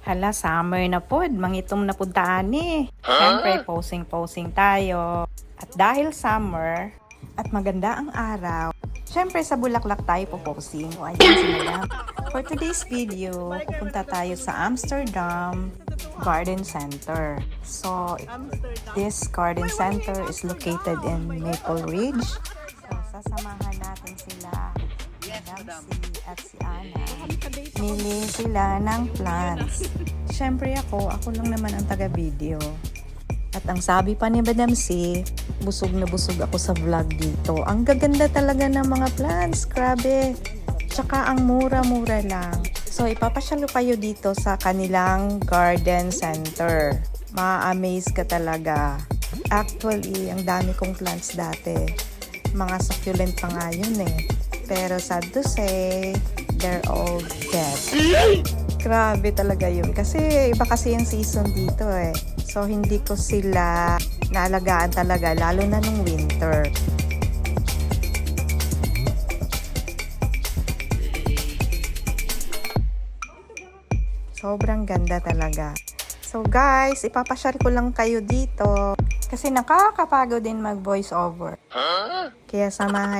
Hala, summer na pod, mangitom na pod taani. Siyempre, posing-posing tayo. At dahil summer, at maganda ang araw, siyempre sa Bulaklak tayo po-posing. O, ayan si Madam. For today's video, pupunta tayo sa Amsterdam Garden Center. So, this garden center is located in Maple Ridge. So, sasamahan natin sila, Madam C at si Ana. Mili sila ng plants. Siyempre ako lang naman ang taga-video. At ang sabi pa ni Madam C, busog na busog ako sa vlog dito. Ang gaganda talaga ng mga plants, grabe. Tsaka ang mura-mura lang. So ipapasyalo kayo dito sa kanilang garden center. Ma-amaze ka talaga. Actually, ang dami kong plants dati. Mga succulent pa nga yun eh. Pero sad to say, they're all dead. Grabe talaga yun. Kasi iba kasi yung season dito eh. So hindi ko sila naalagaan talaga, lalo na nung winter. Sobrang ganda talaga. So guys, ipapasyal ko lang kayo dito. Kasi nakakapagod din mag voice over. Kaya samahan